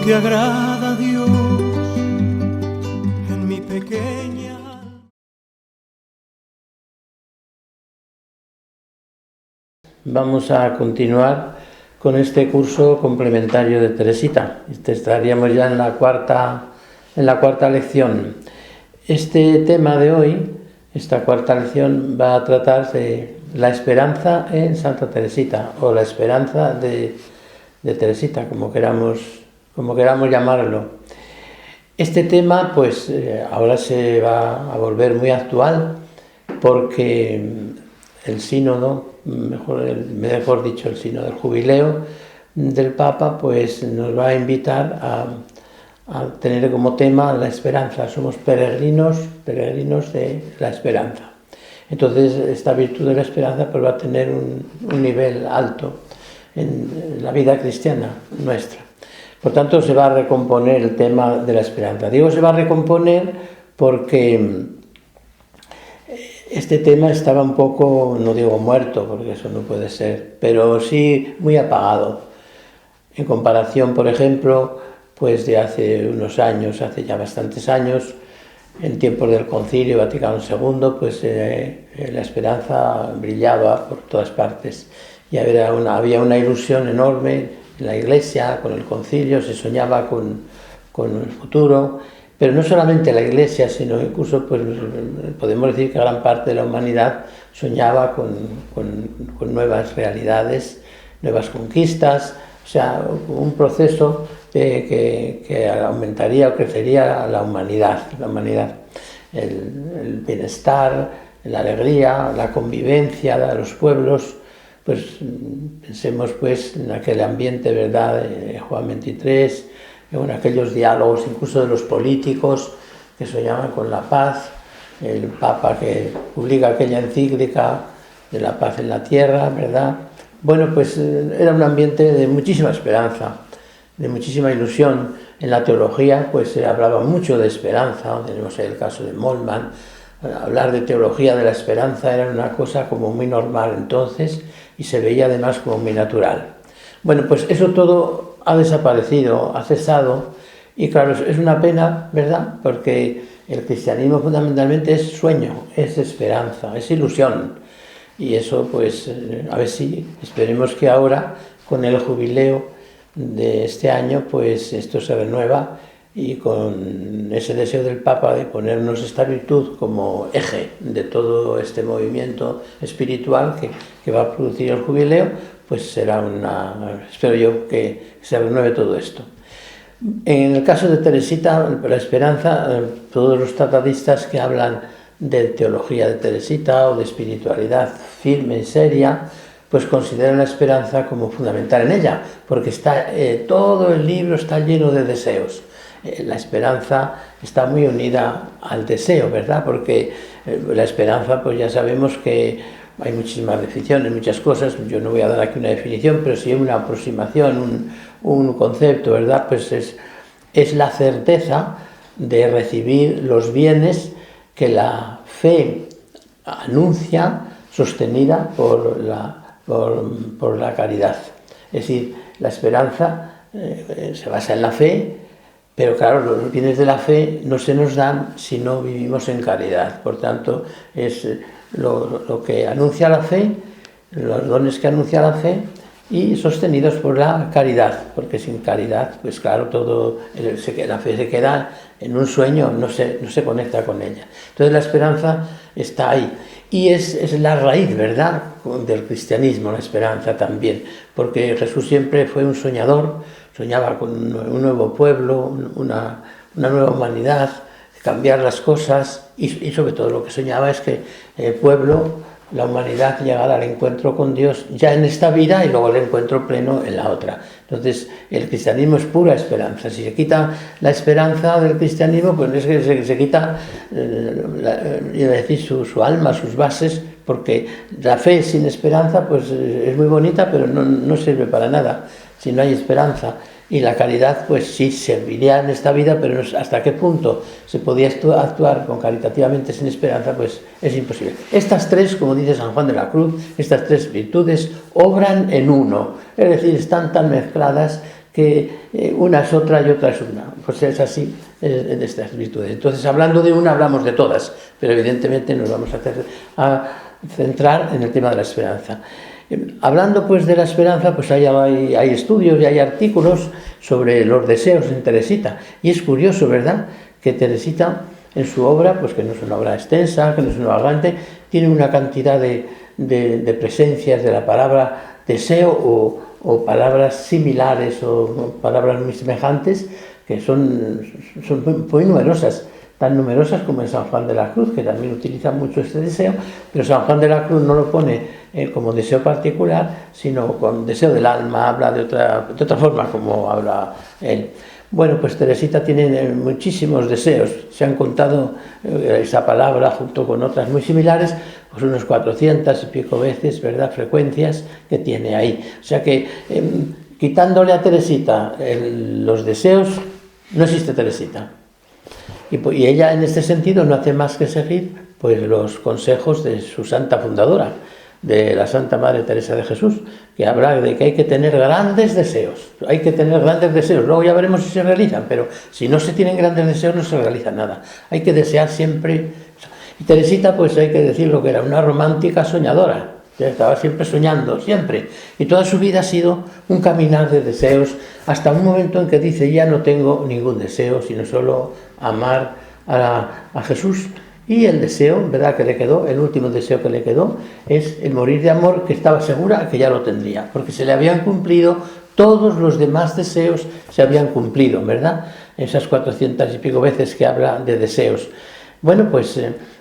que agrada a Dios en mi pequeña. Vamos a continuar con este curso complementario de Teresita. Estaríamos ya en la cuarta lección. Este tema de hoy, esta cuarta lección, va a tratar de la esperanza en Santa Teresita, o la esperanza de Teresita, como queramos llamarlo. Este tema, pues, ahora se va a volver muy actual, porque el sínodo, mejor dicho, el sínodo del jubileo del Papa, pues nos va a invitar a tener como tema la esperanza. Somos peregrinos de la esperanza. Entonces, esta virtud de la esperanza pues va a tener un nivel alto en la vida cristiana nuestra. Por tanto, se va a recomponer el tema de la esperanza. Digo, se va a recomponer porque este tema estaba un poco, no digo muerto, porque eso no puede ser, pero sí muy apagado. En comparación, por ejemplo, pues de hace unos años, hace ya bastantes años, en tiempos del Concilio Vaticano II, pues la esperanza brillaba por todas partes. Y había una ilusión enorme en la Iglesia, con el Concilio, se soñaba con el futuro. Pero no solamente la Iglesia, sino incluso, pues, podemos decir que gran parte de la humanidad soñaba con nuevas realidades, nuevas conquistas, o sea, un proceso que aumentaría o crecería la humanidad, el bienestar, la alegría, la convivencia de los pueblos. Pues pensemos pues en aquel ambiente, ¿verdad?, de Juan XXIII, en aquellos diálogos incluso de los políticos que soñaban con la paz, el Papa que publica aquella encíclica de la paz en la tierra, ¿verdad? Bueno, pues era un ambiente de muchísima esperanza, de muchísima ilusión. En la teología pues se hablaba mucho de esperanza, tenemos el caso de Moltmann. Hablar de teología de la esperanza era una cosa como muy normal entonces y se veía además como muy natural. Bueno, pues eso todo ha desaparecido, ha cesado, y claro, es una pena, ¿verdad? Porque el cristianismo fundamentalmente es sueño, es esperanza, es ilusión. Y eso, pues, a ver si esperemos que ahora, con el jubileo de este año, pues esto se renueva, y con ese deseo del Papa de ponernos esta virtud como eje de todo este movimiento espiritual que va a producir el jubileo, pues será espero yo que se renueve todo esto. En el caso de Teresita, la esperanza, todos los tratadistas que hablan de teología de Teresita o de espiritualidad firme y seria, pues consideran la esperanza como fundamental en ella, porque todo el libro está lleno de deseos. La esperanza está muy unida al deseo, ¿verdad? Porque la esperanza, pues ya sabemos que hay muchísimas definiciones, muchas cosas. Yo no voy a dar aquí una definición, pero sí una aproximación, un concepto, ¿verdad? Pues es la certeza de recibir los bienes que la fe anuncia, sostenida por la caridad. Es decir, la esperanza se basa en la fe, pero claro, los bienes de la fe no se nos dan si no vivimos en caridad. Por tanto, es lo que anuncia la fe, los dones que anuncia la fe, y sostenidos por la caridad, porque sin caridad, pues claro, la fe se queda en un sueño, no se conecta con ella. Entonces la esperanza está ahí, y es la raíz, ¿verdad?, del cristianismo, la esperanza también, porque Jesús siempre fue un soñador. Soñaba con un nuevo pueblo, una nueva humanidad, cambiar las cosas, y sobre todo lo que soñaba es que el pueblo, la humanidad, llegara al encuentro con Dios ya en esta vida y luego el encuentro pleno en la otra. Entonces, el cristianismo es pura esperanza. Si se quita la esperanza del cristianismo, pues es que se quita su alma, sus bases, porque la fe sin esperanza pues es muy bonita, pero no sirve para nada si no hay esperanza. Y la caridad, pues sí, serviría en esta vida, pero hasta qué punto se podía actuar caritativamente sin esperanza, pues es imposible. Estas tres, como dice San Juan de la Cruz, estas tres virtudes obran en uno, es decir, están tan mezcladas que una es otra y otra es una. Pues es así en estas virtudes. Entonces, hablando de una, hablamos de todas, pero evidentemente nos vamos a centrar en el tema de la esperanza. Hablando pues de la esperanza, pues hay estudios y hay artículos sobre los deseos en Teresita. Y es curioso, ¿verdad?, que Teresita en su obra, pues que no es una obra extensa, que no es una obra grande, tiene una cantidad de presencias de la palabra deseo o palabras similares o palabras muy semejantes que son muy numerosas, tan numerosas como en San Juan de la Cruz, que también utiliza mucho este deseo, pero San Juan de la Cruz no lo pone como deseo particular, sino con deseo del alma, habla de otra forma como habla él. Bueno, pues Teresita tiene muchísimos deseos, se han contado esa palabra junto con otras muy similares, pues unos 400 y pico veces, ¿verdad?, frecuencias que tiene ahí. O sea que quitándole a Teresita los deseos, no existe Teresita. Y ella en este sentido no hace más que seguir pues los consejos de su santa fundadora, de la Santa Madre Teresa de Jesús, que habla de que hay que tener grandes deseos, luego ya veremos si se realizan, pero si no se tienen grandes deseos no se realiza nada, hay que desear siempre. Y Teresita, pues hay que decirlo, que era una romántica soñadora, que estaba siempre soñando, siempre, y toda su vida ha sido un caminar de deseos, hasta un momento en que dice, ya no tengo ningún deseo, sino solo amar a Jesús. Y el deseo, ¿verdad?, que le quedó, el último deseo que le quedó, es el morir de amor, que estaba segura que ya lo tendría, porque se le habían cumplido todos los demás deseos, se habían cumplido, ¿verdad?, esas 400 y pico veces que habla de deseos. Bueno, pues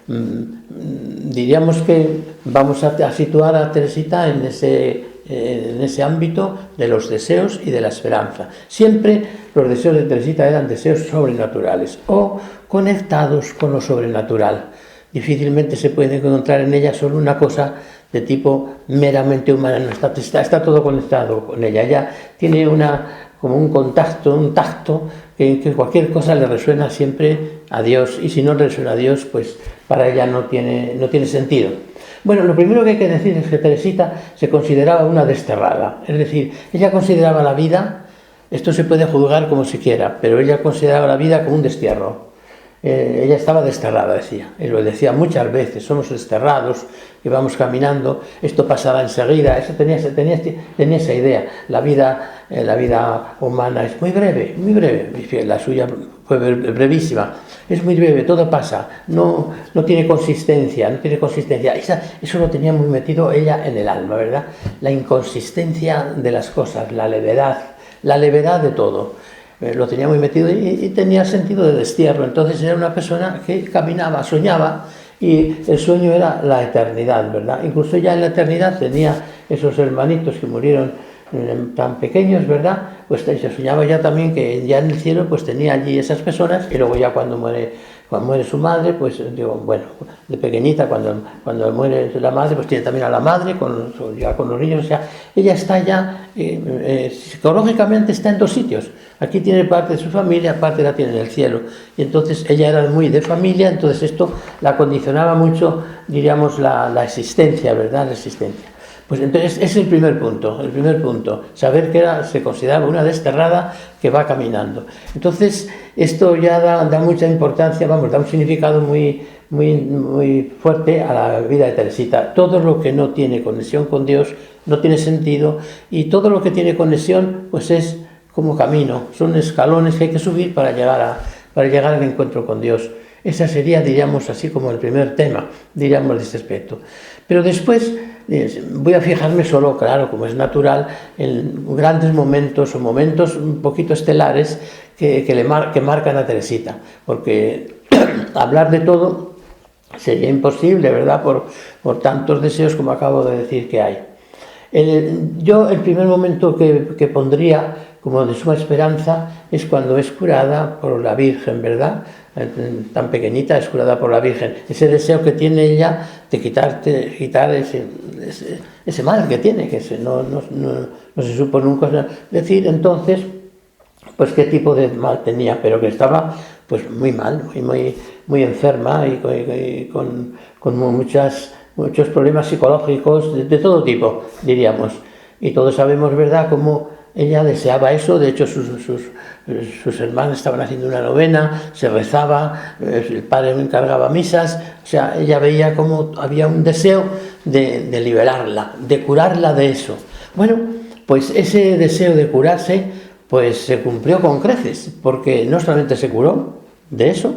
diríamos que vamos a situar a Teresita en ese ámbito de los deseos y de la esperanza. Siempre los deseos de Teresita eran deseos sobrenaturales o conectados con lo sobrenatural. Difícilmente se puede encontrar en ella solo una cosa de tipo meramente humana, no está todo conectado con ella. Ella tiene como un contacto, un tacto, que cualquier cosa le resuena siempre a Dios, y si no le resuena a Dios, pues para ella no tiene sentido. Bueno, lo primero que hay que decir es que Teresita se consideraba una desterrada, es decir, ella consideraba la vida, esto se puede juzgar como se quiera, pero ella consideraba la vida como un destierro. Ella estaba desterrada, decía, y lo decía muchas veces, somos desterrados, que vamos caminando, esto pasará enseguida, eso tenía esa idea, la vida humana es muy breve, la suya fue brevísima, es muy breve, todo pasa, no tiene consistencia, eso lo tenía muy metido ella en el alma, ¿verdad? La inconsistencia de las cosas, la levedad de todo. Lo tenía muy metido y tenía sentido de destierro. Entonces era una persona que caminaba, soñaba, y el sueño era la eternidad, ¿verdad? Incluso ya en la eternidad tenía esos hermanitos que murieron tan pequeños, ¿verdad? Pues se soñaba ya también que ya en el cielo pues tenía allí esas personas, y luego ya cuando muere su madre, pues digo, bueno, de pequeñita, cuando muere la madre, pues tiene también a la madre ya con los niños. O sea, ella está ya psicológicamente está en dos sitios. Aquí tiene parte de su familia, parte la tiene en el cielo, y entonces ella era muy de familia, entonces esto la condicionaba mucho, diríamos, la existencia, ¿verdad?, la existencia. Pues entonces es el primer punto, saber que se consideraba una desterrada que va caminando. Entonces esto ya da mucha importancia, da un significado muy, muy, muy fuerte a la vida de Teresita. Todo lo que no tiene conexión con Dios no tiene sentido, y todo lo que tiene conexión pues es como camino, son escalones que hay que subir para llegar al encuentro con Dios. Ese sería, diríamos, así como el primer tema, diríamos, de este aspecto. Pero después voy a fijarme solo, claro, como es natural, en grandes momentos o momentos un poquito estelares que marcan a Teresita, porque hablar de todo sería imposible, ¿verdad?, por tantos deseos como acabo de decir que hay. Yo el primer momento que pondría como de suma esperanza es cuando es curada por la Virgen, ¿verdad?, tan pequeñita, es curada por la Virgen. Ese deseo que tiene ella de quitar ese mal que tiene, que no se supo nunca decir entonces pues qué tipo de mal tenía, pero que estaba pues muy mal, muy enferma, y con muchos problemas psicológicos de todo tipo, diríamos. Y todos sabemos, ¿verdad?, cómo ella deseaba eso. De hecho sus hermanas estaban haciendo una novena, se rezaba, el padre me encargaba misas, o sea, ella veía como había un deseo de liberarla, de curarla de eso. Bueno, pues ese deseo de curarse pues se cumplió con creces, porque no solamente se curó de eso,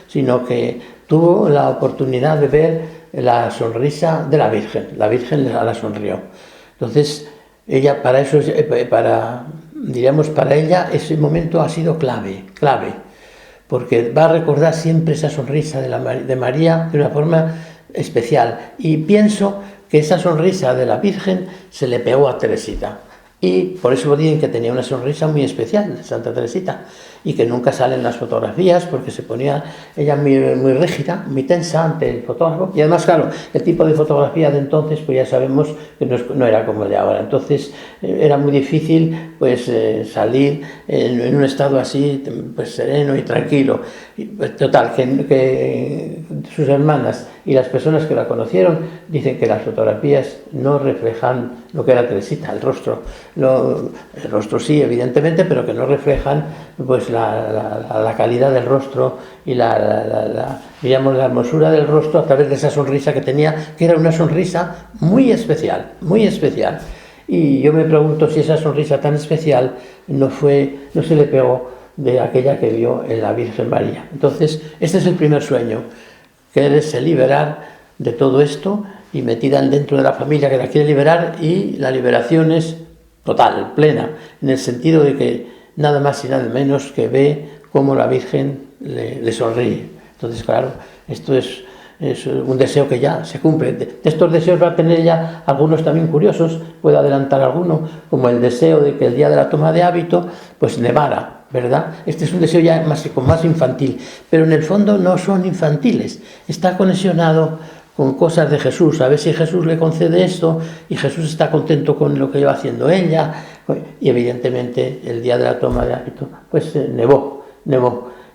sino que tuvo la oportunidad de ver la sonrisa de la Virgen la sonrió. Entonces, ella para ella ese momento ha sido clave, porque va a recordar siempre esa sonrisa de María de una forma especial. Y pienso que esa sonrisa de la Virgen se le pegó a Teresita. Y por eso dicen que tenía una sonrisa muy especial, Santa Teresita, y que nunca salen las fotografías porque se ponía ella muy rígida, muy tensa ante el fotógrafo. Y además, claro, el tipo de fotografía de entonces, pues ya sabemos que no era como el de ahora. Entonces era muy difícil pues salir en un estado así, pues sereno y tranquilo. Y, pues, total, que sus hermanas y las personas que la conocieron dicen que las fotografías no reflejan lo que era Teresita, el rostro. El rostro sí, evidentemente, pero que no reflejan pues la calidad del rostro y digamos, la hermosura del rostro a través de esa sonrisa que tenía, que era una sonrisa muy especial, muy especial. Y yo me pregunto si esa sonrisa tan especial no se le pegó de aquella que vio en la Virgen María. Entonces, este es el primer sueño, quererse liberar de todo esto y metida dentro de la familia que la quiere liberar, y la liberación es total, plena, en el sentido de que nada más y nada menos que ve cómo la Virgen le sonríe. Entonces, claro, esto es un deseo que ya se cumple. De estos deseos va a tener ya algunos también curiosos, puedo adelantar alguno, como el deseo de que el día de la toma de hábito pues nevara, ¿verdad? Este es un deseo ya más infantil, pero en el fondo no son infantiles, está conexionado con cosas de Jesús, a ver si Jesús le concede esto, y Jesús está contento con lo que iba haciendo ella, y evidentemente el día de la toma de hábito pues nevó,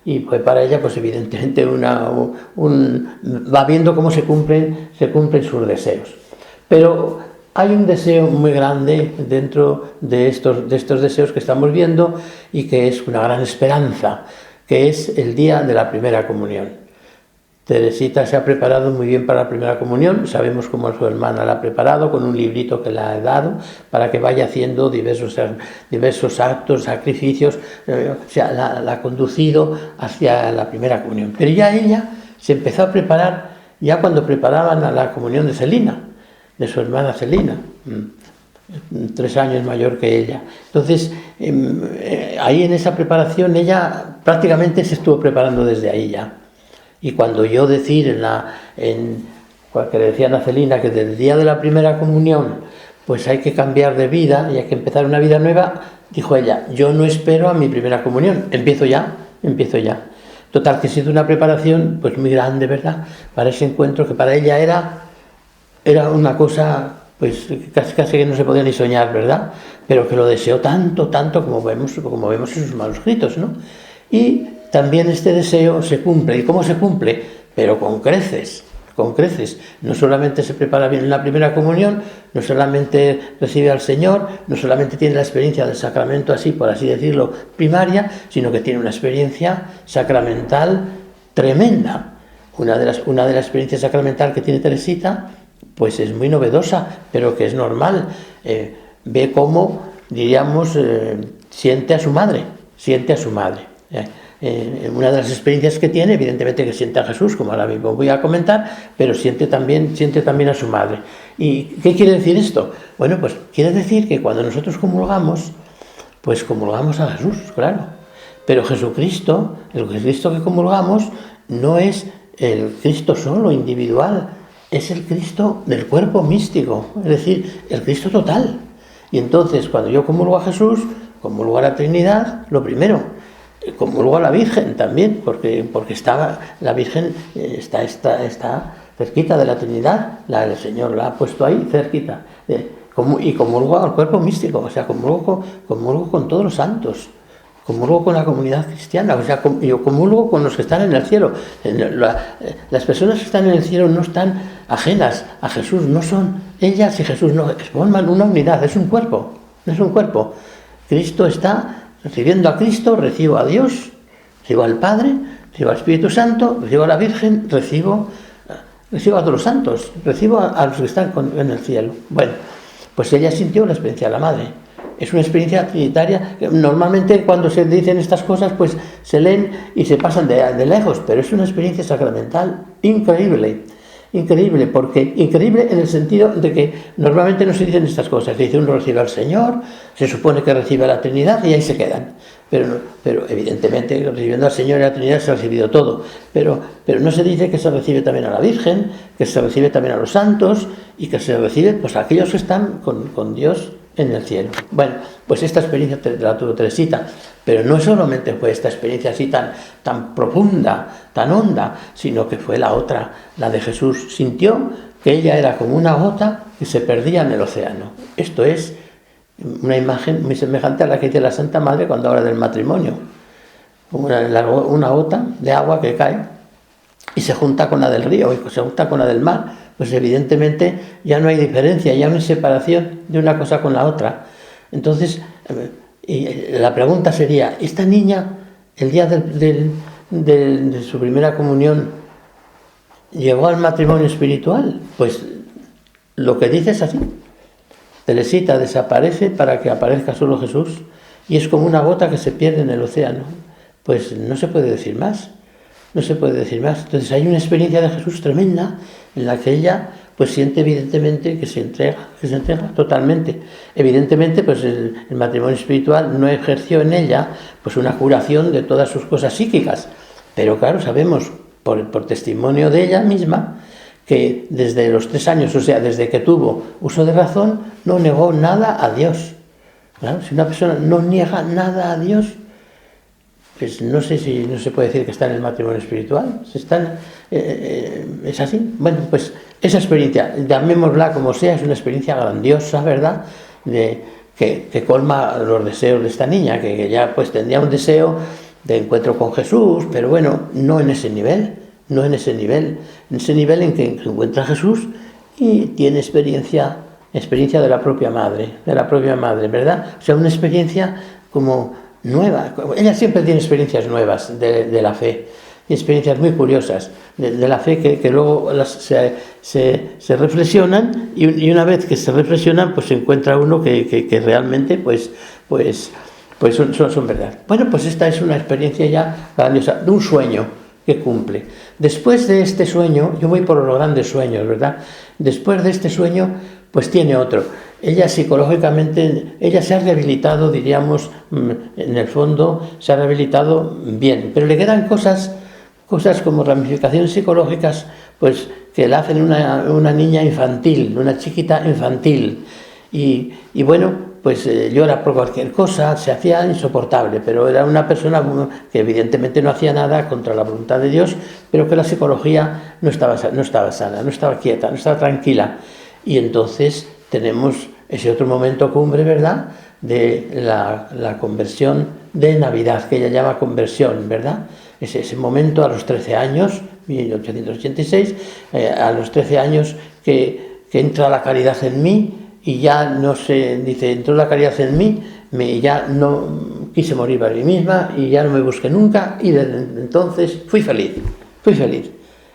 y pues para ella pues evidentemente va viendo cómo se cumplen sus deseos. Pero hay un deseo muy grande dentro de estos deseos que estamos viendo, y que es una gran esperanza, que es el día de la primera comunión. Teresita se ha preparado muy bien para la primera comunión, sabemos cómo su hermana la ha preparado con un librito que le ha dado para que vaya haciendo diversos actos, sacrificios, o sea, la ha conducido hacia la primera comunión. Pero ya ella se empezó a preparar ya cuando preparaban a la comunión de Celina, de su hermana Celina, 3 años mayor que ella. Entonces, ahí en esa preparación ella prácticamente se estuvo preparando desde ahí ya. Y cuando yo decir que le decían a Celina que desde el día de la primera comunión pues hay que cambiar de vida y hay que empezar una vida nueva, dijo ella, yo no espero a mi primera comunión, empiezo ya. Total, que ha sido una preparación pues muy grande, ¿verdad?, para ese encuentro que para ella era una cosa pues casi que no se podía ni soñar, ¿verdad?, pero que lo deseó tanto como vemos en sus manuscritos, ¿no? Y también este deseo se cumple. ¿Y cómo se cumple? Pero con creces. No solamente se prepara bien en la primera comunión, no solamente recibe al Señor, no solamente tiene la experiencia del sacramento así, por así decirlo, primaria, sino que tiene una experiencia sacramental tremenda. Una de las experiencias sacramental que tiene Teresita, pues es muy novedosa, pero que es normal. Ve cómo, diríamos, siente a su madre. Una de las experiencias que tiene, evidentemente que siente a Jesús, como ahora mismo voy a comentar, pero siente también a su madre. ¿Y qué quiere decir esto? Bueno, pues quiere decir que cuando nosotros comulgamos, pues comulgamos a Jesús, claro. Pero Jesucristo, el Cristo que comulgamos, no es el Cristo solo, individual, es el Cristo del cuerpo místico, es decir, el Cristo total. Y entonces, cuando yo comulgo a Jesús, comulgo a la Trinidad, lo primero. Comulgo a la Virgen también, porque la Virgen está cerquita de la Trinidad, el Señor la ha puesto ahí cerquita, y comulgo al cuerpo místico, o sea, comulgo con todos los santos, comulgo con la comunidad cristiana, o sea, yo comulgo con los que están en el cielo. Las personas que están en el cielo no están ajenas a Jesús, no son ellas y Jesús, no, forman una unidad, es un cuerpo. no es un cuerpo. Cristo está recibiendo a Cristo, recibo a Dios, recibo al Padre, recibo al Espíritu Santo, recibo a la Virgen, recibo a todos los santos, recibo a los que están en el cielo. Bueno, pues ella sintió la experiencia de la madre. Es una experiencia trinitaria. Normalmente cuando se dicen estas cosas, pues se leen y se pasan de lejos, pero es una experiencia sacramental increíble. Increíble en el sentido de que normalmente no se dicen estas cosas. Se dice uno recibe al Señor, se supone que recibe a la Trinidad y ahí se quedan. Pero evidentemente recibiendo al Señor y a la Trinidad se ha recibido todo. Pero no se dice que se recibe también a la Virgen, que se recibe también a los santos y que se recibe pues a aquellos que están con Dios en el cielo. Bueno, pues esta experiencia la tuvo Teresita, pero no solamente fue esta experiencia así tan profunda, tan honda, sino que fue la otra, la de Jesús. Sintió que ella era como una gota que se perdía en el océano. Esto es una imagen muy semejante a la que dice la Santa Madre cuando habla del matrimonio. Una gota de agua que cae y se junta con la del río, y se junta con la del mar. Pues evidentemente ya no hay diferencia, ya no hay separación de una cosa con la otra. Entonces, la pregunta sería, ¿esta niña, el día de su primera comunión, llegó al matrimonio espiritual? Pues lo que dice es así. Teresita desaparece para que aparezca solo Jesús, y es como una gota que se pierde en el océano. Pues no se puede decir más. No se puede decir más. Entonces hay una experiencia de Jesús tremenda en la que ella pues siente evidentemente que se entrega totalmente. Evidentemente pues el matrimonio espiritual no ejerció en ella pues una curación de todas sus cosas psíquicas. Pero claro, sabemos por testimonio de ella misma que desde los 3 años, o sea, desde que tuvo uso de razón, no negó nada a Dios. Claro, si una persona no niega nada a Dios, pues no sé si no se puede decir que está en el matrimonio espiritual. Es así. Bueno, pues esa experiencia, llamémosla como sea, es una experiencia grandiosa, ¿verdad? Que colma los deseos de esta niña, que ya pues tendría un deseo de encuentro con Jesús, pero bueno, no en ese nivel, en que encuentra a Jesús y tiene experiencia de la propia madre, ¿verdad? O sea, una experiencia como nueva. Ella siempre tiene experiencias nuevas de la fe, y experiencias muy curiosas de la fe que luego se reflexionan, y una vez que se reflexionan pues se encuentra uno que realmente pues son verdad. Bueno, pues esta es una experiencia ya grandiosa, de un sueño que cumple. Después de este sueño, yo voy por los grandes sueños, ¿verdad? Después de este sueño pues tiene otro. Ella psicológicamente, ella se ha rehabilitado, diríamos, en el fondo, se ha rehabilitado bien, pero le quedan cosas como ramificaciones psicológicas, pues que la hacen una niña infantil, una chiquita infantil. Y bueno, pues llora por cualquier cosa, se hacía insoportable, pero era una persona que evidentemente no hacía nada contra la voluntad de Dios, pero que la psicología no estaba sana, no estaba quieta, no estaba tranquila. Y entonces tenemos ese otro momento cumbre, ¿verdad?, de la conversión de Navidad, que ella llama conversión, ¿verdad? Ese momento a los 13 años, 1886, a los 13 años que entra la caridad en mí, y ya no se dice, entró la caridad en mí, ya no quise morir para mí misma y ya no me busqué nunca, y desde entonces fui feliz.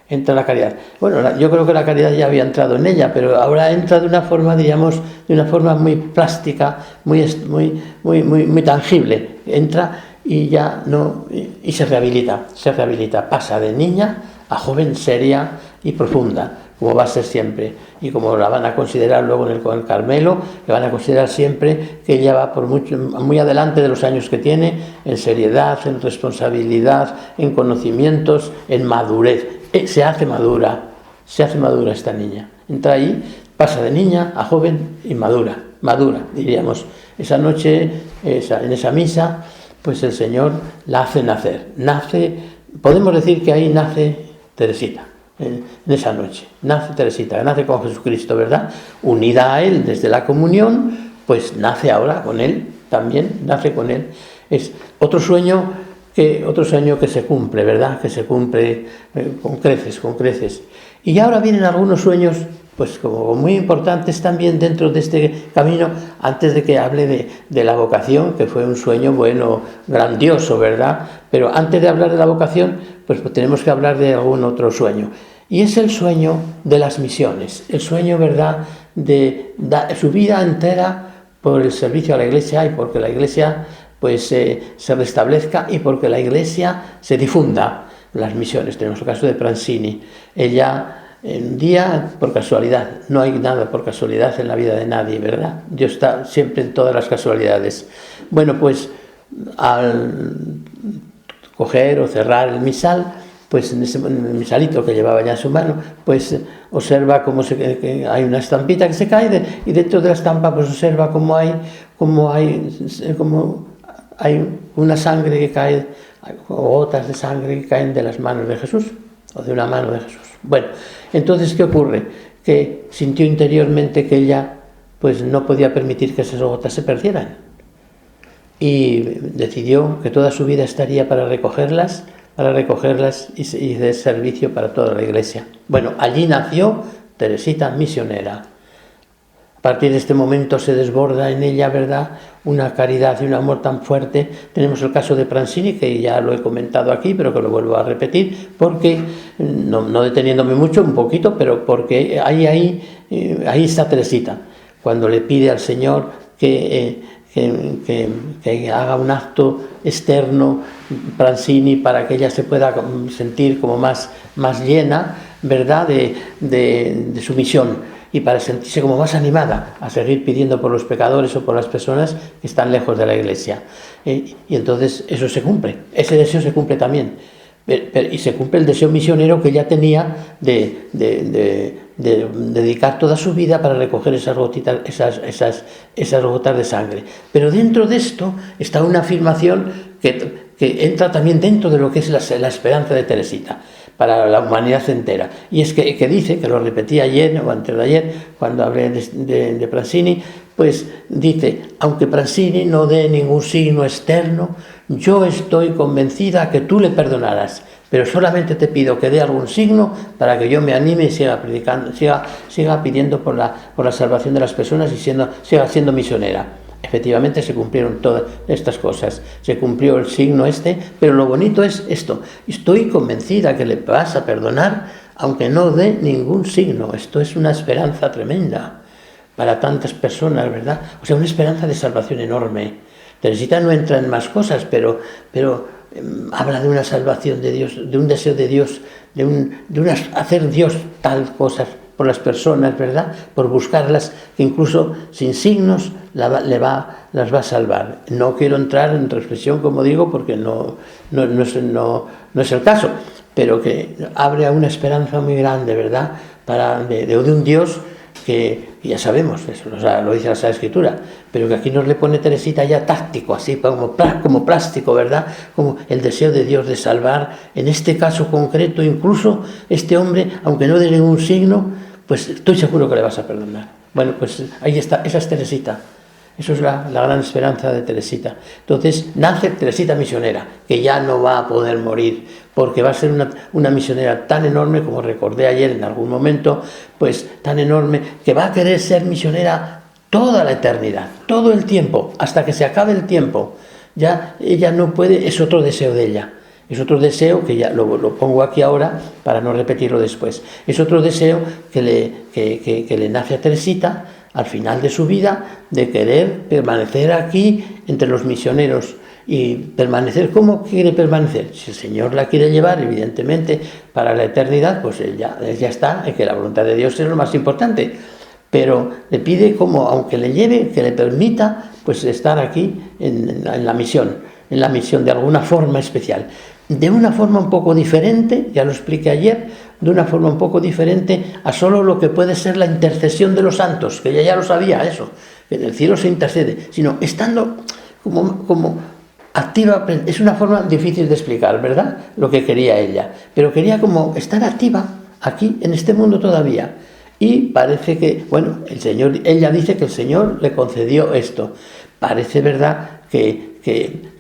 Entra la caridad. Bueno, yo creo que la caridad ya había entrado en ella, pero ahora entra de una forma, diríamos, de una forma muy plástica, muy tangible. Entra y ya no, y se rehabilita, pasa de niña a joven seria y profunda, como va a ser siempre, y como la van a considerar luego en el Carmelo, que van a considerar siempre que ella va muy adelante de los años que tiene, en seriedad, en responsabilidad, en conocimientos, en madurez. Se hace madura esta niña. Entra ahí, pasa de niña a joven y madura, diríamos. Esa noche, en esa misa, pues el Señor la hace nacer. Podemos decir que ahí nace Teresita. En esa noche nace Teresita, nace con Jesucristo, ¿verdad? Unida a Él desde la comunión, pues nace ahora con Él, también nace con Él. Es otro sueño que se cumple, ¿verdad? Que se cumple con creces. Y ahora vienen algunos sueños pues como muy importantes también dentro de este camino, antes de que hable de la vocación, que fue un sueño, bueno, grandioso, ¿verdad? Pero antes de hablar de la vocación, pues tenemos que hablar de algún otro sueño. Y es el sueño de las misiones, el sueño, ¿verdad?, de su vida entera por el servicio a la Iglesia y porque la Iglesia pues se restablezca y porque la Iglesia se difunda. Las misiones, tenemos el caso de Pranzini. Ella, un día, por casualidad, no hay nada por casualidad en la vida de nadie, ¿verdad? Dios está siempre en todas las casualidades. Bueno, pues al coger o cerrar el misal, pues en el misalito que llevaba ya en su mano, pues observa que hay una estampita que se cae y dentro de la estampa pues observa cómo hay una sangre que cae, gotas de sangre que caen de las manos de Jesús, o de una mano de Jesús. Bueno, entonces, ¿qué ocurre? Que sintió interiormente que ella pues no podía permitir que esas gotas se perdieran. Y decidió que toda su vida estaría para recogerlas y de servicio para toda la Iglesia. Bueno, allí nació Teresita misionera. A partir de este momento se desborda en ella, ¿verdad?, una caridad y un amor tan fuerte. Tenemos el caso de Pranzini, que ya lo he comentado aquí, pero que lo vuelvo a repetir, porque, no deteniéndome mucho, un poquito, pero porque ahí está Teresita, cuando le pide al Señor que haga un acto externo, Pranzini, para que ella se pueda sentir como más llena, ¿verdad?, de su misión, y para sentirse como más animada a seguir pidiendo por los pecadores o por las personas que están lejos de la Iglesia. Y entonces eso se cumple, ese deseo se cumple también. Y se cumple el deseo misionero que ella tenía de dedicar toda su vida para recoger esas gotas de sangre. Pero dentro de esto está una afirmación que entra también dentro de lo que es la esperanza de Teresita para la humanidad entera. Y es que dice, que lo repetí ayer o antes de ayer, cuando hablé de Pranzini, pues dice: aunque Pranzini no dé ningún signo externo, yo estoy convencida que tú le perdonarás, pero solamente te pido que dé algún signo para que yo me anime y siga predicando, siga pidiendo por la salvación de las personas y siga siendo misionera. Efectivamente se cumplieron todas estas cosas, se cumplió el signo pero lo bonito es esto: estoy convencida que le vas a perdonar aunque no dé ningún signo. Esto es una esperanza tremenda para tantas personas, ¿verdad? O sea, una esperanza de salvación enorme. Teresita no entra en más cosas, pero habla de una salvación de Dios, de un deseo de Dios, hacer Dios tal cosas por las personas, ¿verdad?, por buscarlas, que incluso sin signos las va a salvar. No quiero entrar en reflexión, como digo, porque no es el caso, pero que abre a una esperanza muy grande, ¿verdad?, de un Dios que ya sabemos, eso lo dice la Sagrada Escritura, pero que aquí nos le pone Teresita ya táctico, así como plástico, ¿verdad?, como el deseo de Dios de salvar, en este caso concreto, incluso este hombre, aunque no dé ningún signo, pues estoy seguro que le vas a perdonar. Bueno, pues ahí está, esa es Teresita. Eso es la gran esperanza de Teresita. Entonces nace Teresita misionera, que ya no va a poder morir, porque va a ser una misionera tan enorme, como recordé ayer en algún momento, pues tan enorme, que va a querer ser misionera toda la eternidad, todo el tiempo, hasta que se acabe el tiempo. Ya ella no puede, es otro deseo de ella. Es otro deseo, que ya lo pongo aquí ahora para no repetirlo después. Es otro deseo que le nace a Teresita al final de su vida, de querer permanecer aquí entre los misioneros. Y permanecer, ¿cómo quiere permanecer? Si el Señor la quiere llevar, evidentemente, para la eternidad, pues ya está, que la voluntad de Dios es lo más importante. Pero le pide, como aunque le lleve, que le permita pues estar aquí en la misión de alguna forma especial. De una forma un poco diferente, ya lo expliqué ayer, de una forma un poco diferente a solo lo que puede ser la intercesión de los santos, que ella ya lo sabía eso, que en el cielo se intercede, sino estando como activa. Es una forma difícil de explicar, ¿verdad?, lo que quería ella, pero quería como estar activa aquí en este mundo todavía. Y parece que, bueno, ella dice que el Señor le concedió esto. Parece verdad que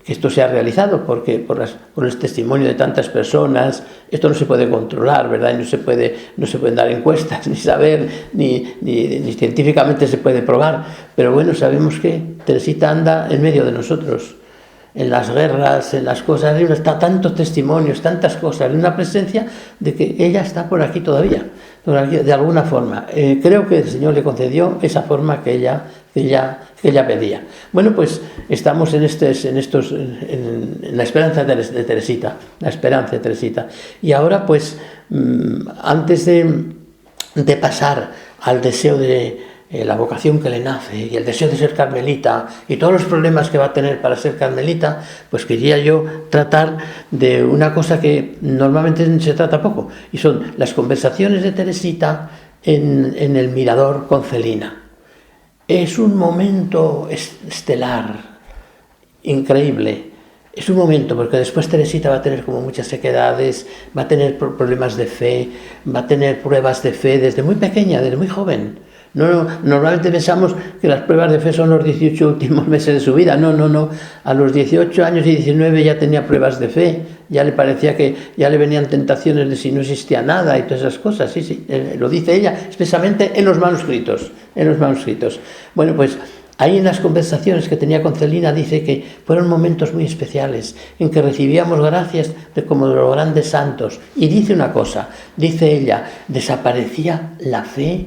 esto se ha realizado, porque por el testimonio de tantas personas, esto no se puede controlar, ¿verdad? Y no se pueden dar encuestas, ni saber, ni científicamente se puede probar. Pero bueno, sabemos que Teresita anda en medio de nosotros. En las guerras, en las cosas, está tantos testimonios, tantas cosas, una presencia de que ella está por aquí todavía, de alguna forma. Creo que el Señor le concedió esa forma que ella pedía. Bueno, pues estamos en la esperanza de Teresita, la esperanza de Teresita. Y ahora, pues, antes de pasar al deseo de la vocación que le nace y el deseo de ser carmelita y todos los problemas que va a tener para ser carmelita, pues quería yo tratar de una cosa que normalmente se trata poco, y son las conversaciones de Teresita en el mirador con Celina. Es un momento estelar, increíble. Es un momento, porque después Teresita va a tener como muchas sequedades, va a tener problemas de fe, va a tener pruebas de fe desde muy pequeña, desde muy joven. No, normalmente pensamos que las pruebas de fe son los 18 últimos meses de su vida. No. A los 18 años y 19 ya tenía pruebas de fe. Ya le parecía que ya le venían tentaciones de si no existía nada y todas esas cosas. Sí, lo dice ella expresamente en los manuscritos. Bueno, pues ahí en las conversaciones que tenía con Celina dice que fueron momentos muy especiales en que recibíamos gracias como de los grandes santos. Y dice una cosa, dice ella, desaparecía la fe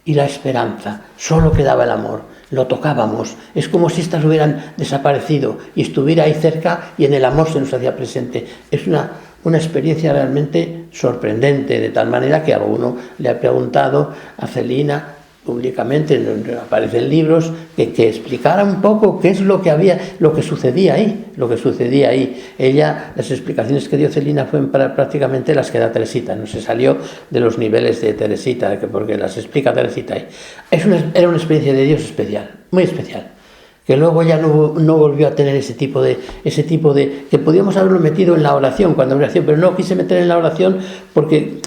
y la esperanza, solo quedaba el amor, lo tocábamos, es como si éstas hubieran desaparecido y estuviera ahí cerca y en el amor se nos hacía presente. Es una experiencia realmente sorprendente, de tal manera que alguno le ha preguntado a Celina públicamente, aparecen libros que explicara un poco qué es lo que sucedía ahí. Ella, las explicaciones que dio Celina fueron prácticamente las que da Teresita, no se salió de los niveles de Teresita, porque las explica Teresita ahí. Era una experiencia de Dios especial, muy especial, que luego ya no volvió a tener ese tipo de que podíamos haberlo metido en la oración, pero no quise meter en la oración porque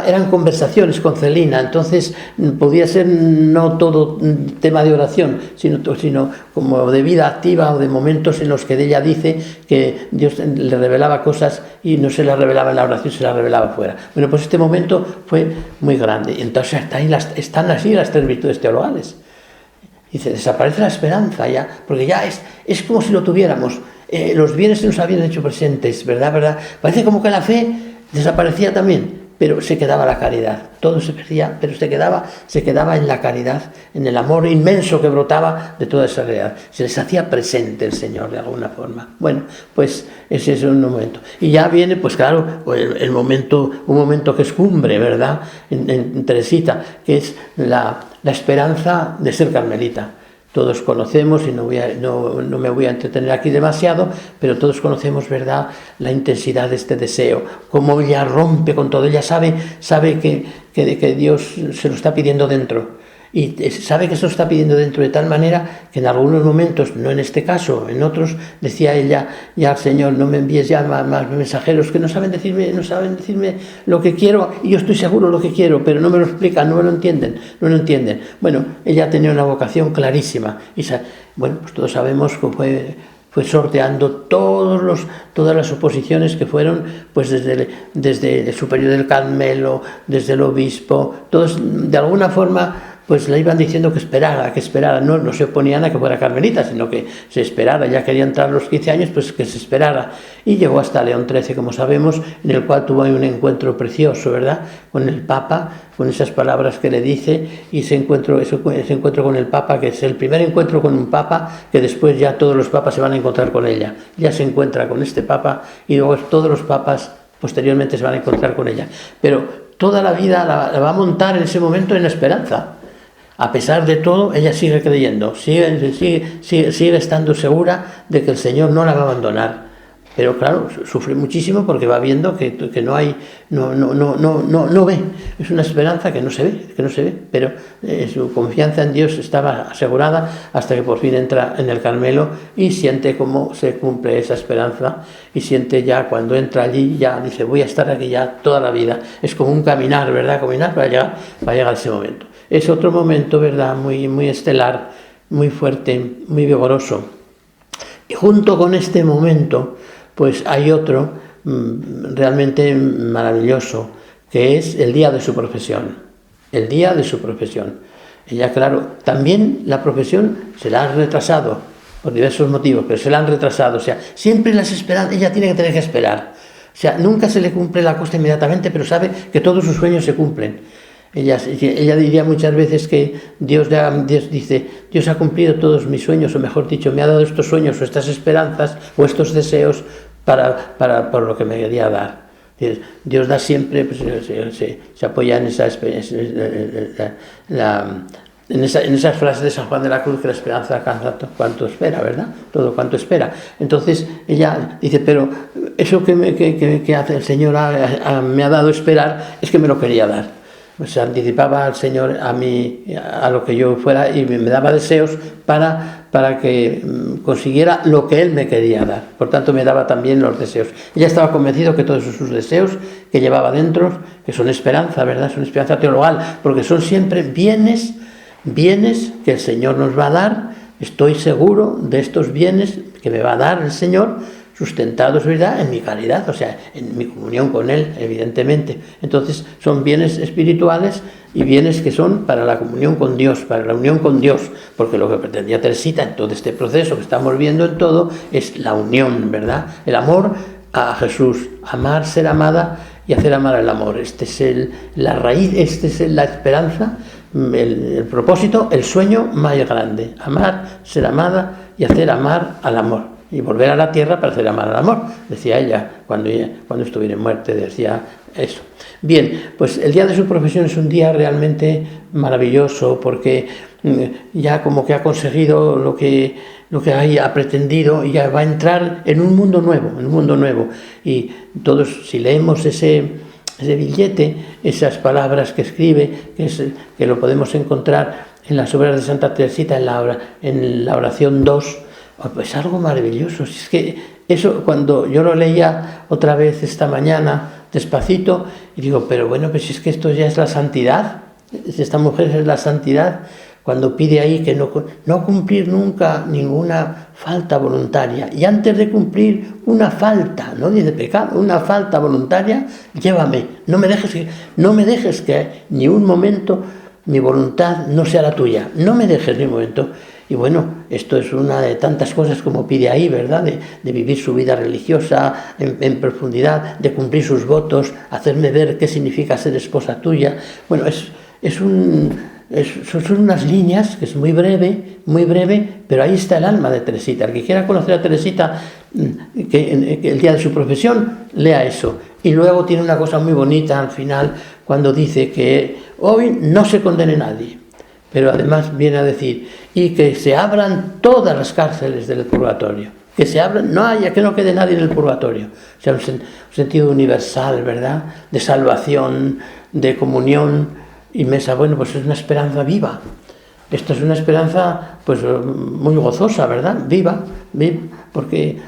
eran conversaciones con Celina, entonces podía ser no todo tema de oración, sino como de vida activa o de momentos en los que ella dice que Dios le revelaba cosas y no se las revelaba en la oración, se las revelaba fuera. Bueno, pues este momento fue muy grande, y entonces están así las tres virtudes teologales. Dice, desaparece la esperanza ya, porque ya es como si lo tuviéramos. Los bienes se nos habían hecho presentes, ¿verdad? Parece como que la fe desaparecía también, pero se quedaba la caridad. Todo se perdía, pero se quedaba en la caridad, en el amor inmenso que brotaba de toda esa realidad. Se les hacía presente el Señor de alguna forma. Bueno, pues ese es un momento. Y ya viene, pues claro, un momento que es cumbre, ¿verdad? En Teresita, que es la esperanza de ser carmelita. Todos conocemos, y no me voy a entretener aquí demasiado, pero todos conocemos, ¿verdad?, la intensidad de este deseo, cómo ella rompe con todo. Ella sabe que Dios se lo está pidiendo dentro, y sabe que se lo está pidiendo dentro de tal manera que en algunos momentos, no en este caso, en otros, decía ella ya: Señor, no me envíes ya más mensajeros que no saben decirme lo que quiero, y yo estoy seguro lo que quiero, pero no me lo explican, no lo entienden. Bueno, ella tenía una vocación clarísima, y bueno, pues todos sabemos que fue sorteando todas las oposiciones que fueron, pues desde el superior del Carmelo, desde el obispo, todos de alguna forma pues le iban diciendo que esperara, no se oponían a que fuera carmelita, sino que se esperara. Ya quería entrar a los 15 años, pues que se esperara. Y llegó hasta León XIII, como sabemos, en el cual tuvo un encuentro precioso, ¿verdad?, con el Papa, con esas palabras que le dice, y ese encuentro con el Papa, que es el primer encuentro con un Papa, que después ya todos los papas se van a encontrar con ella. Ya se encuentra con este Papa, y luego todos los papas posteriormente se van a encontrar con ella. Pero toda la vida la va a montar en ese momento en la esperanza. A pesar de todo, ella sigue creyendo, sigue estando segura de que el Señor no la va a abandonar. Pero claro, sufre muchísimo porque va viendo que no ve. Es una esperanza que no se ve, pero su confianza en Dios estaba asegurada hasta que por fin entra en el Carmelo y siente cómo se cumple esa esperanza, y siente ya cuando entra allí, ya dice: voy a estar aquí ya toda la vida. Es como un caminar, ¿verdad? Caminar para llegar a ese momento. Es otro momento, ¿verdad?, muy, muy estelar, muy fuerte, muy vigoroso. Y junto con este momento, pues hay otro realmente maravilloso, que es el día de su profesión. El día de su profesión. Ella, claro, también la profesión se la ha retrasado por diversos motivos, pero se la han retrasado. O sea, siempre las esperanzas, ella tiene que tener que esperar. O sea, nunca se le cumple la cosa inmediatamente, pero sabe que todos sus sueños se cumplen. Ella diría muchas veces que Dios dice, Dios ha cumplido todos mis sueños, o mejor dicho, me ha dado estos sueños o estas esperanzas o estos deseos por lo que me quería dar. Dios da siempre, pues, se apoya en esas frases de San Juan de la Cruz, que la esperanza alcanza cuanto espera, ¿verdad? Todo cuanto espera. Entonces ella dice, pero eso que hace el Señor me ha dado esperar, es que me lo quería dar. Se anticipaba al Señor a lo que yo fuera y me daba deseos para que consiguiera lo que Él me quería dar. Por tanto, me daba también los deseos. Ella estaba convencido que todos sus deseos que llevaba dentro, que son esperanza, ¿verdad? Son esperanza teologal, porque son siempre bienes que el Señor nos va a dar. Estoy seguro de estos bienes que me va a dar el Señor, sustentados, ¿verdad?, en mi caridad, o sea, en mi comunión con Él, evidentemente. Entonces, son bienes espirituales y bienes que son para la comunión con Dios, para la unión con Dios, porque lo que pretendía Teresita en todo este proceso que estamos viendo en todo es la unión, ¿verdad?, el amor a Jesús, amar, ser amada y hacer amar al amor. Este es la raíz, este es la esperanza, el propósito, el sueño más grande: amar, ser amada y hacer amar al amor. Y volver a la tierra para hacer amar al amor, decía ella cuando estuviera en muerte, decía eso. Bien, pues el día de su profesión es un día realmente maravilloso, porque ya como que ha conseguido lo que ha pretendido, y ya va a entrar en un mundo nuevo. Y todos, si leemos ese billete, esas palabras que escribe, que lo podemos encontrar en las obras de Santa Teresita, en la oración 2, pues algo maravilloso. Es que eso, cuando yo lo leía otra vez esta mañana, despacito, y digo, pero bueno, pues es que esto ya es la santidad. Esta mujer es la santidad, cuando pide ahí que no cumplir nunca ninguna falta voluntaria. Y antes de cumplir una falta, no dice pecado, una falta voluntaria, llévame. No me dejes que ni un momento mi voluntad no sea la tuya. No me dejes ni un momento. Y bueno, esto es una de tantas cosas como pide ahí, ¿verdad? De vivir su vida religiosa en profundidad, de cumplir sus votos, hacerme ver qué significa ser esposa tuya. Bueno, son unas líneas que es muy breve, pero ahí está el alma de Teresita. El que quiera conocer a Teresita, que el día de su profesión, lea eso. Y luego tiene una cosa muy bonita al final, cuando dice que hoy no se condene nadie, pero además viene a decir, y que se abran todas las cárceles del purgatorio, que se abran, que no quede nadie en el purgatorio. O sea, un sentido universal, ¿verdad?, de salvación, de comunión inmensa. Bueno, pues es una esperanza viva. Esto es una esperanza, pues, muy gozosa, ¿verdad?, viva, porque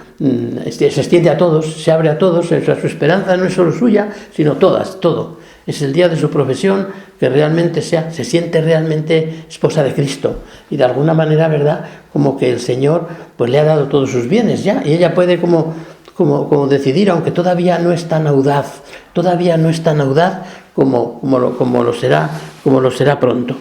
se extiende a todos, se abre a todos. O sea, su esperanza no es solo suya, sino todo. Es el día de su profesión, que realmente se siente realmente esposa de Cristo, y de alguna manera, ¿verdad?, como que el Señor pues le ha dado todos sus bienes ya, y ella puede como decidir, aunque todavía no es tan audaz como lo será pronto.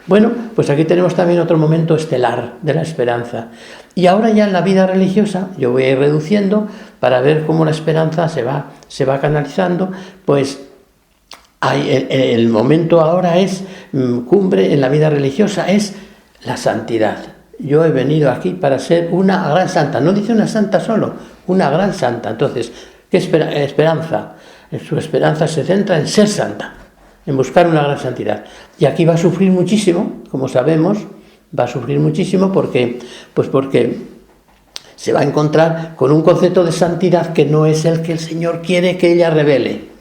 Bueno, pues aquí tenemos también otro momento estelar de la esperanza. Y ahora ya en la vida religiosa, yo voy a ir reduciendo para ver cómo la esperanza se va canalizando. Pues el momento ahora es cumbre en la vida religiosa, es la santidad. Yo he venido aquí para ser una gran santa. No dice una santa solo, una gran santa. Entonces, ¿qué esperanza? Su esperanza se centra en ser santa, en buscar una gran santidad. Y aquí va a sufrir muchísimo, como sabemos, porque se va a encontrar con un concepto de santidad que no es el que el Señor quiere que ella revele.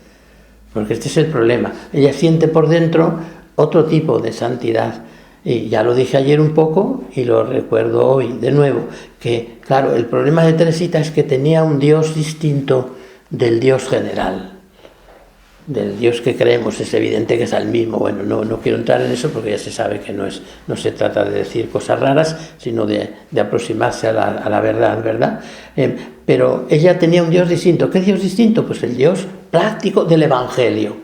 Porque este es el problema. Ella siente por dentro otro tipo de santidad. Y ya lo dije ayer un poco y lo recuerdo hoy de nuevo, que claro, el problema de Teresita es que tenía un Dios distinto del Dios general. del Dios que creemos es evidente que es el mismo. Bueno, no quiero entrar en eso porque ya se sabe que no se trata de decir cosas raras, sino de aproximarse a la verdad, ¿verdad? Pero ella tenía un Dios distinto. ¿Qué Dios distinto? Pues el Dios práctico del Evangelio.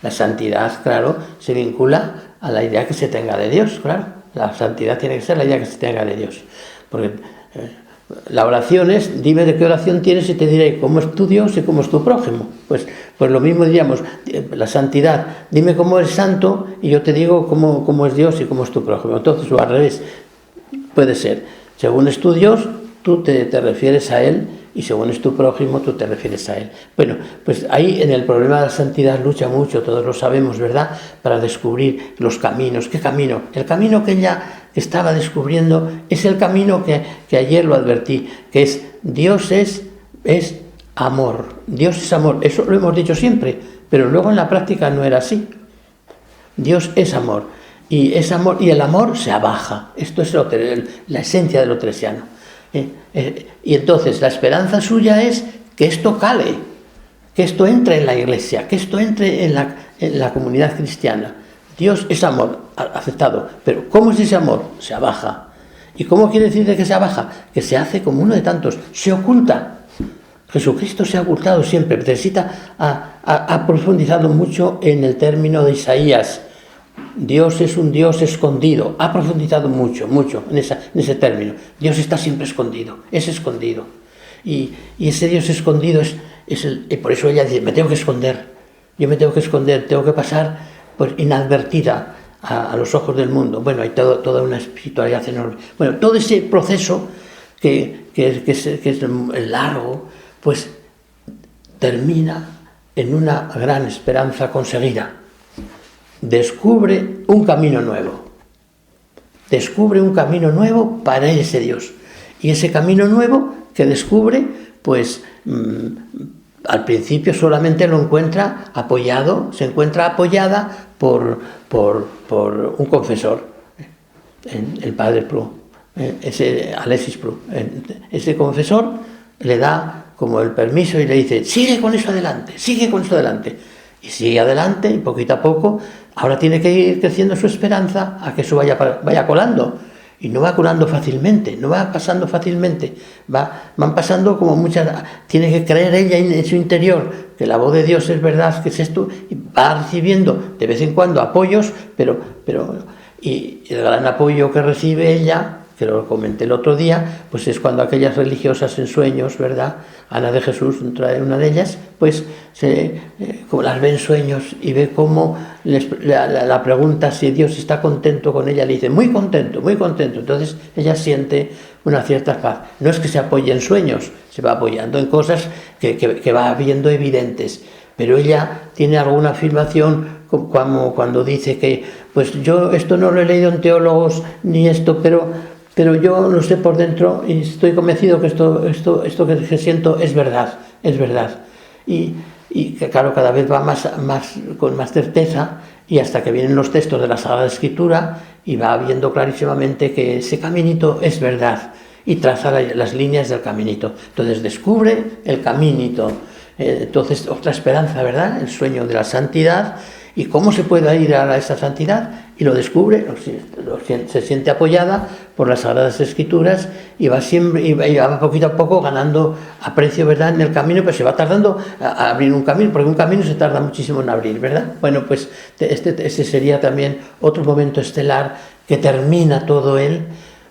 La santidad, claro, se vincula a la idea que se tenga de Dios, claro. La santidad tiene que ser la idea que se tenga de Dios. Porque la oración es, dime de qué oración tienes y te diré cómo es tu Dios y cómo es tu prójimo. Pues lo mismo diríamos, la santidad, dime cómo eres santo y yo te digo cómo es Dios y cómo es tu prójimo. Entonces, o al revés, puede ser, según es tu Dios, tú te refieres a Él, y según es tu prójimo, tú te refieres a Él. Bueno, pues ahí en el problema de la santidad lucha mucho, todos lo sabemos, ¿verdad?, para descubrir los caminos. ¿Qué camino? El camino que ella estaba descubriendo es el camino que ayer lo advertí, que es Dios es amor. Dios es amor. Eso lo hemos dicho siempre, pero luego en la práctica no era así. Dios es amor. Y es amor, y el amor se abaja. Esto es la esencia de lo teresiano. Y entonces la esperanza suya es que esto cale, que esto entre en la iglesia, que esto entre en la comunidad cristiana. Dios es amor, aceptado, pero ¿cómo es ese amor? Se abaja. ¿Y cómo quiere decir de que se abaja? Que se hace como uno de tantos, se oculta. Jesucristo se ha ocultado siempre. Teresita ha profundizado mucho en el término de Isaías. Dios es un Dios escondido. Ha profundizado mucho en ese término. Dios está siempre escondido, es escondido. Y ese Dios escondido y por eso ella dice, me tengo que esconder. Yo me tengo que esconder, tengo que pasar pues, inadvertida a los ojos del mundo. Bueno, hay toda una espiritualidad enorme. Bueno, todo ese proceso que es largo, pues termina en una gran esperanza conseguida. Descubre un camino nuevo. Descubre un camino nuevo para ese Dios. Y ese camino nuevo que descubre, pues al principio solamente lo encuentra se encuentra apoyada por un confesor, el padre Prou, Alexis Prou. Ese confesor le da como el permiso y le dice, sigue con eso adelante. Y sigue adelante y poquito a poco. Ahora tiene que ir creciendo su esperanza a que eso vaya colando. Y no va colando fácilmente, no va pasando fácilmente. Van pasando como muchas... Tiene que creer ella en su interior que la voz de Dios es verdad, que es esto. Y va recibiendo de vez en cuando apoyos, y el gran apoyo que recibe ella, que lo comenté el otro día, pues es cuando aquellas religiosas en sueños, ¿verdad? Ana de Jesús, una de ellas, pues como las ve en sueños y ve cómo la pregunta si Dios está contento con ella, le dice, muy contento. Entonces ella siente una cierta paz. No es que se apoye en sueños, se va apoyando en cosas que va viendo evidentes, pero ella tiene alguna afirmación como cuando dice que, pues yo esto no lo he leído en teólogos ni esto, pero yo lo sé por dentro y estoy convencido que esto que siento es verdad. Y que claro, cada vez va con más certeza, y hasta que vienen los textos de la Sagrada Escritura y va viendo clarísimamente que ese caminito es verdad y traza las líneas del caminito. Entonces descubre el caminito. Entonces otra esperanza, ¿verdad? El sueño de la santidad. ¿Y cómo se puede ir a esa santidad? Y lo descubre, se siente apoyada por las Sagradas Escrituras y va poquito a poco ganando aprecio, ¿verdad?, en el camino, pero se va tardando a abrir un camino, porque un camino se tarda muchísimo en abrir, ¿verdad? Bueno, pues este sería también otro momento estelar que termina todo él,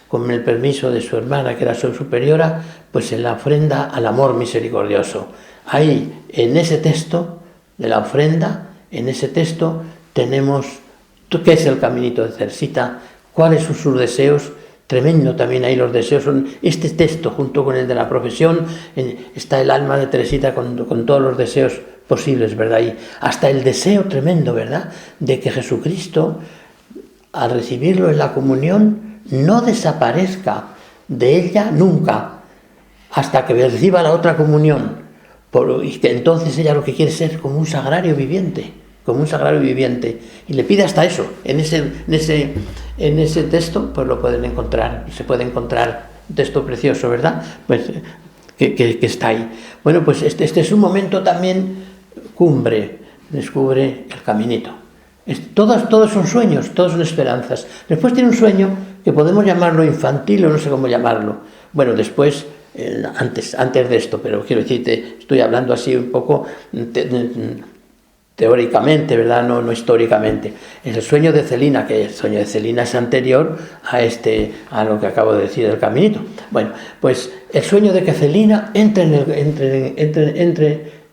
con el permiso de su hermana, que era su superiora, pues en la ofrenda al amor misericordioso. Ahí, en ese texto de la ofrenda, en ese texto tenemos qué es el caminito de Teresita, cuáles son sus deseos. Tremendo también ahí los deseos. Este texto junto con el de la profesión, está el alma de Teresita con todos los deseos posibles, ¿verdad? Y hasta el deseo tremendo, ¿verdad?, de que Jesucristo, al recibirlo en la comunión, no desaparezca de ella nunca, hasta que reciba la otra comunión. Y que entonces ella lo que quiere es ser como un sagrario viviente, y le pide hasta eso. En ese texto pues lo pueden encontrar, se puede encontrar un texto precioso, ¿verdad?, pues que está ahí. Bueno, pues este es un momento también cumbre, descubre el caminito. Todos son sueños, todos son esperanzas. Después tiene un sueño que podemos llamarlo infantil o no sé cómo llamarlo. Bueno, después, antes de esto, pero quiero decirte, estoy hablando así un poco teóricamente, ¿verdad? No históricamente. Es el sueño de Celina, que el sueño de Celina es anterior a lo que acabo de decir del caminito. Bueno, pues el sueño de que Celina entre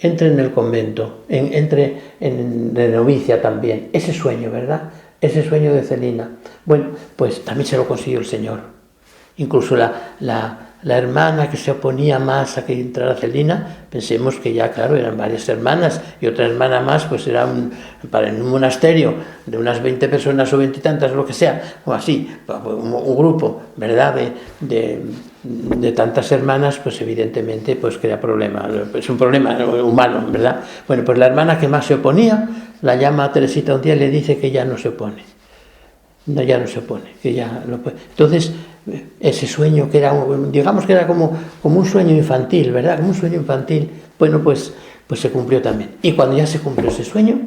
en el convento, entre en novicia también. Ese sueño, ¿verdad? Ese sueño de Celina. Bueno, pues también se lo consiguió el Señor. Incluso la hermana que se oponía más a que entrara Celina, pensemos que ya, claro, eran varias hermanas, y otra hermana más, pues era en un monasterio de unas 20 personas o 20 y tantas, lo que sea, o así, un grupo, ¿verdad?, de tantas hermanas, pues evidentemente pues crea problema, es un problema humano, ¿verdad? Bueno, pues la hermana que más se oponía, la llama a Teresita un día y le dice que ya no se opone. No, ya no se opone, que ya lo puede. Entonces, ese sueño que era, digamos que era como un sueño infantil, ¿verdad? Como un sueño infantil, bueno, pues se cumplió también. Y cuando ya se cumplió ese sueño,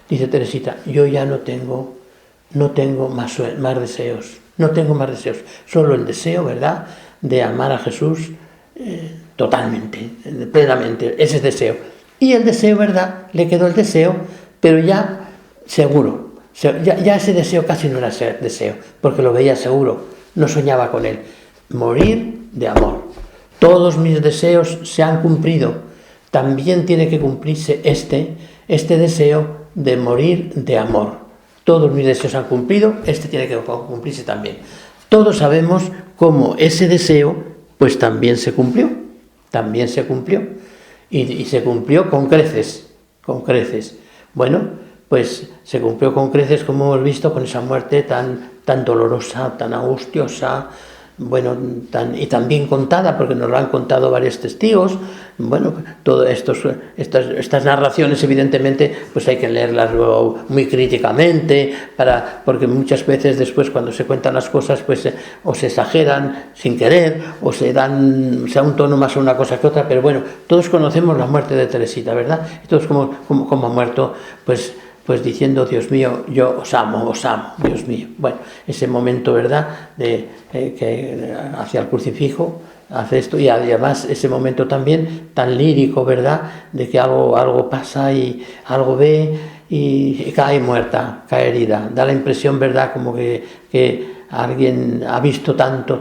dice Teresita, yo ya no tengo más deseos, no tengo más deseos, solo el deseo, ¿verdad?, de amar a Jesús totalmente, plenamente, ese deseo. Y el deseo, ¿verdad?, le quedó el deseo, pero ya seguro. Ya ese deseo casi no era deseo, porque lo veía seguro, no soñaba con él. Morir de amor. Todos mis deseos se han cumplido. También tiene que cumplirse este deseo de morir de amor. Todos mis deseos se han cumplido, este tiene que cumplirse también. Todos sabemos cómo ese deseo, pues también se cumplió. También se cumplió. Y se cumplió con creces. Bueno, pues se cumplió con creces, como hemos visto, con esa muerte tan dolorosa, tan angustiosa, bueno, y tan bien contada, porque nos lo han contado varios testigos. Bueno, todas estas narraciones, evidentemente, pues hay que leerlas muy críticamente, porque muchas veces después, cuando se cuentan las cosas, pues o se exageran sin querer, o se da un tono más a una cosa que otra, pero bueno, todos conocemos la muerte de Teresita, ¿verdad? Y todos como ha muerto, pues diciendo, Dios mío, yo os amo, Dios mío. Bueno, ese momento, ¿verdad?, que hacia el crucifijo hace esto, y además ese momento también tan lírico, ¿verdad?, de que algo pasa y algo ve y cae muerta, cae herida. Da la impresión, ¿verdad?, como que alguien ha visto tanto,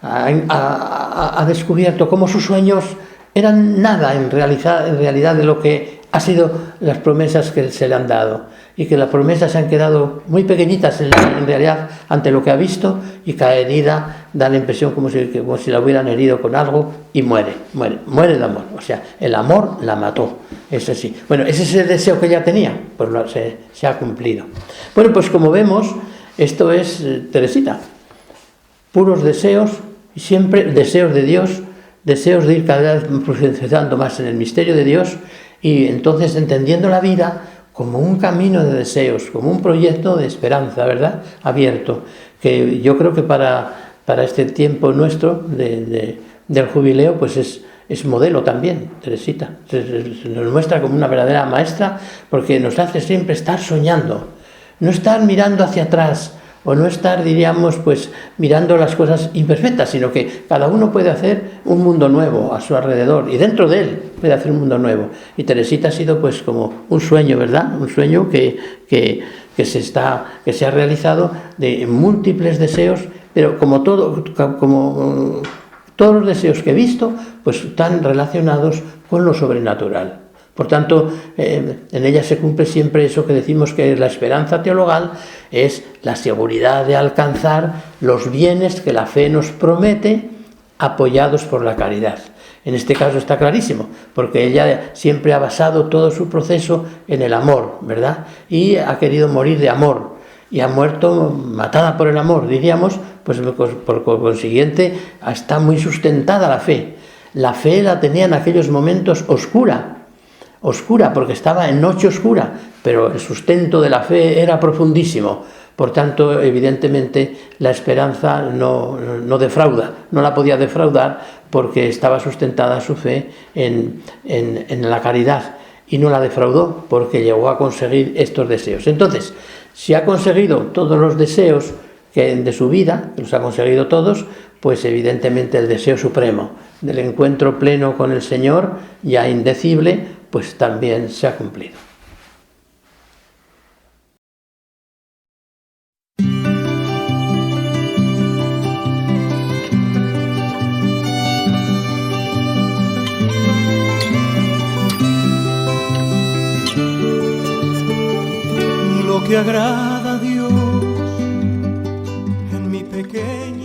ha descubierto cómo sus sueños eran nada en realidad de lo que ha sido las promesas que se le han dado, y que las promesas se han quedado muy pequeñitas en realidad ante lo que ha visto, y cae herida, da la impresión como si la hubieran herido con algo, y muere de amor. O sea, el amor la mató, es así. Bueno, ese es el deseo que ella tenía, pues se ha cumplido. Bueno, pues como vemos, esto es Teresita, puros deseos, y siempre deseos de Dios, deseos de ir cada vez profundizando más en el misterio de Dios, y entonces entendiendo la vida como un camino de deseos, como un proyecto de esperanza, ¿verdad?, abierto, que yo creo que para este tiempo nuestro del jubileo, pues es modelo también, Teresita. Se nos muestra como una verdadera maestra, porque nos hace siempre estar soñando, no estar mirando hacia atrás, o no estar, diríamos, pues mirando las cosas imperfectas, sino que cada uno puede hacer un mundo nuevo a su alrededor, y dentro de él puede hacer un mundo nuevo. Y Teresita ha sido pues como un sueño, ¿verdad?, un sueño que se ha realizado de múltiples deseos, pero como todos los deseos que he visto, pues están relacionados con lo sobrenatural. Por tanto, en ella se cumple siempre eso que decimos que la esperanza teologal es la seguridad de alcanzar los bienes que la fe nos promete, apoyados por la caridad. En este caso está clarísimo, porque ella siempre ha basado todo su proceso en el amor, ¿verdad? Y ha querido morir de amor, y ha muerto matada por el amor, diríamos, pues por consiguiente está muy sustentada la fe. La fe la tenía en aquellos momentos oscura, porque estaba en noche oscura, pero el sustento de la fe era profundísimo. Por tanto, evidentemente, la esperanza no defrauda, no la podía defraudar, porque estaba sustentada su fe en la caridad. y no la defraudó porque llegó a conseguir estos deseos. Entonces, si ha conseguido todos los deseos de su vida, los ha conseguido todos, pues evidentemente el deseo supremo del encuentro pleno con el Señor, ya indecible, pues también se ha cumplido. Lo que agrada a Dios en mi pequeña